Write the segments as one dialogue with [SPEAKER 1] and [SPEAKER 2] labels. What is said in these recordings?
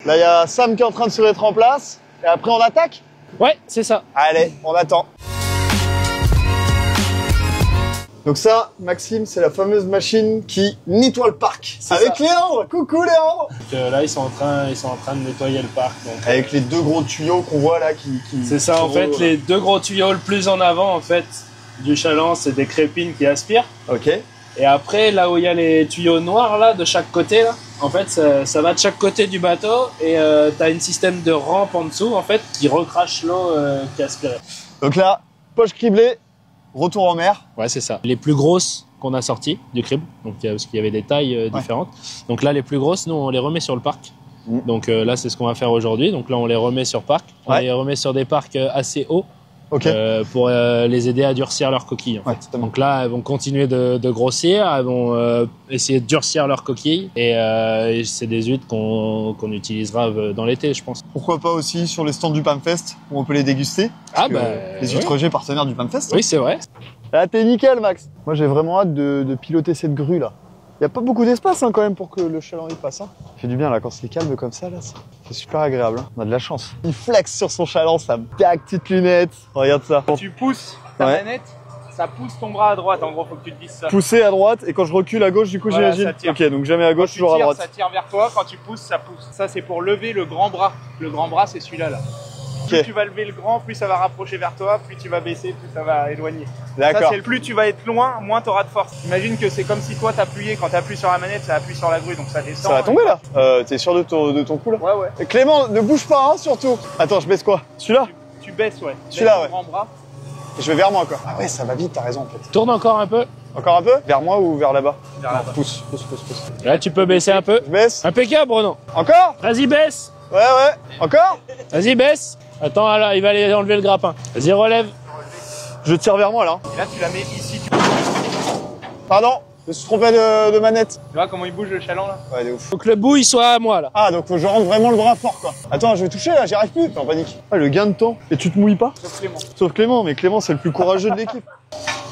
[SPEAKER 1] Là, il y a Sam qui est en train de se mettre en place. Et après, on attaque?
[SPEAKER 2] Ouais, c'est ça.
[SPEAKER 1] Allez, on attend. Donc ça, Maxime, c'est la fameuse machine qui nettoie le parc. Avec Léandre. Coucou Léandre.
[SPEAKER 2] Donc, là, ils sont en train de nettoyer le parc. Donc,
[SPEAKER 1] avec les deux gros tuyaux qu'on voit là qui
[SPEAKER 2] c'est ça, en fait, les deux gros tuyaux le plus en avant, en fait, du chaland, c'est des crépines qui aspirent.
[SPEAKER 1] Ok.
[SPEAKER 2] Et après, là où il y a les tuyaux noirs, là, de chaque côté, là, en fait, ça va de chaque côté du bateau et t'as un système de rampe en dessous, en fait, qui recrache l'eau qui est aspirée.
[SPEAKER 1] Donc là, poche criblée, retour en mer.
[SPEAKER 2] Ouais, c'est ça. Les plus grosses qu'on a sorties du crible, donc, parce qu'il y avait des tailles différentes. Donc là, les plus grosses, nous, on les remet sur le parc. Donc là, c'est ce qu'on va faire aujourd'hui. Donc là, on les remet sur parc. On les remet sur des parcs assez hauts. Pour les aider à durcir leurs coquilles. En fait. Donc là, elles vont continuer de grossir, elles vont essayer de durcir leurs coquilles et c'est des huîtres qu'on utilisera dans l'été, je pense.
[SPEAKER 1] Pourquoi pas aussi sur les stands du PAMFest où on peut les déguster? Les huîtres G partenaires du PAMFest.
[SPEAKER 2] Oui, c'est vrai.
[SPEAKER 1] Là, t'es nickel, Max. Moi, j'ai vraiment hâte de piloter cette grue là. Il n'y a pas beaucoup d'espace quand même pour que le chaland y passe. Ça fait du bien là quand c'est calme comme ça là. C'est super agréable. On a de la chance. Il flex sur son chaland, ça tac, petites lunettes. Regarde ça.
[SPEAKER 3] Quand tu pousses ta manette, ça pousse ton bras à droite. En gros, faut que tu te dises ça.
[SPEAKER 1] Pousser à droite et quand je recule à gauche, du coup j'imagine. Ok, donc jamais à gauche, toujours à droite.
[SPEAKER 3] Ça tire vers toi. Quand tu pousses, ça pousse. Ça c'est pour lever le grand bras. Le grand bras, c'est celui-là là. Plus tu vas lever le grand, plus ça va rapprocher vers toi, plus tu vas baisser, plus ça va éloigner.
[SPEAKER 1] D'accord.
[SPEAKER 3] Plus tu vas être loin, moins tu auras de force. Imagine que c'est comme si toi t'appuyais, quand t'appuies sur la manette, ça appuie sur la grue, donc ça descend.
[SPEAKER 1] Ça va tomber là. T'es sûr de ton coup là?
[SPEAKER 3] Ouais, ouais.
[SPEAKER 1] Et Clément, ne bouge pas hein, surtout. Attends, je baisse quoi? Celui-là?
[SPEAKER 3] Tu baisses, ouais.
[SPEAKER 1] Celui-là, ouais.
[SPEAKER 3] Grand bras.
[SPEAKER 1] Et je vais vers moi quoi. Ah ouais, ça va vite, t'as raison en fait.
[SPEAKER 2] Tourne encore un peu.
[SPEAKER 1] Encore un peu? Vers moi ou vers là-bas?
[SPEAKER 3] Vers là-bas.
[SPEAKER 1] Pousse.
[SPEAKER 2] Là, tu peux baisser un peu.
[SPEAKER 1] Je baisse.
[SPEAKER 2] Impeccable, Bruno.
[SPEAKER 1] Encore?
[SPEAKER 2] Vas-y, baisse.
[SPEAKER 1] Ouais. Encore?
[SPEAKER 2] Vas-y, baisse. Attends, là, il va aller enlever le grappin. Vas-y, relève.
[SPEAKER 1] Je tire vers moi là.
[SPEAKER 3] Et là, tu la mets ici.
[SPEAKER 1] Pardon, je me suis trompé de manette.
[SPEAKER 3] Tu vois comment il bouge le chaland là?
[SPEAKER 1] Ouais, de ouf.
[SPEAKER 2] Faut que le bout, il soit à moi, là.
[SPEAKER 1] Ah, donc faut que je rentre vraiment le bras fort quoi. Attends, je vais toucher là, j'y arrive plus. T'es en panique. Ah, le gain de temps. Et tu te mouilles pas?
[SPEAKER 3] Sauf Clément.
[SPEAKER 1] Sauf Clément, mais Clément c'est le plus courageux de l'équipe.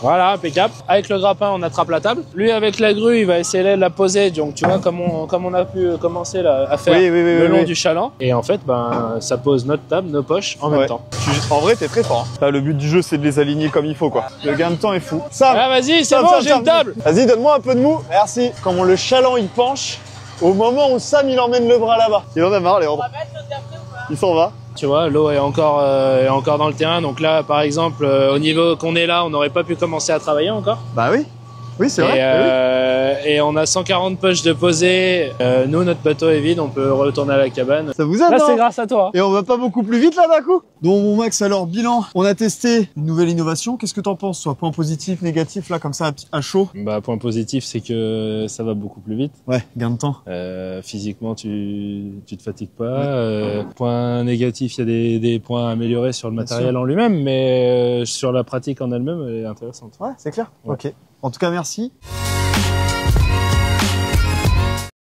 [SPEAKER 2] Voilà, impeccable. Avec le grappin, on attrape la table. Lui, avec la grue, il va essayer de la poser. Donc, tu vois, comme on a pu commencer là, à faire le long du chaland. Et en fait, ça pose notre table, nos poches en même temps.
[SPEAKER 1] En vrai, t'es très fort. Hein. Là, le but du jeu, c'est de les aligner comme il faut, quoi. Le gain de temps est fou. Sam,
[SPEAKER 2] ah, vas-y, c'est bon, j'ai une table.
[SPEAKER 1] Vas-y, donne-moi un peu de mou. Merci. Comment le chaland, il penche, au moment où Sam, il emmène le bras là-bas. Il en a marre, Léandre. Il s'en va.
[SPEAKER 2] Tu vois, l'eau est encore dans le terrain. Donc là, par exemple, au niveau qu'on est là, on n'aurait pas pu commencer à travailler encore.
[SPEAKER 1] Bah oui. Oui, c'est vrai.
[SPEAKER 2] Et on a 140 poches de posée. Nous, notre bateau est vide, on peut retourner à la cabane.
[SPEAKER 1] Ça vous aide,
[SPEAKER 2] là,
[SPEAKER 1] hein?
[SPEAKER 2] c'est grâce à toi.
[SPEAKER 1] Et on va pas beaucoup plus vite là d'un coup? Bon, mon Max, alors, bilan. On a testé une nouvelle innovation. Qu'est-ce que t'en penses? Soit point positif, négatif, là, comme ça, à chaud?
[SPEAKER 2] Bah, point positif, c'est que ça va beaucoup plus vite.
[SPEAKER 1] Ouais, gain de temps.
[SPEAKER 2] Physiquement, tu te fatigues pas. Point négatif, il y a des points améliorés sur le matériel en lui-même, mais sur la pratique en elle-même, elle est intéressante.
[SPEAKER 1] Ouais, c'est clair.
[SPEAKER 2] Ouais.
[SPEAKER 1] Ok. En tout cas, merci.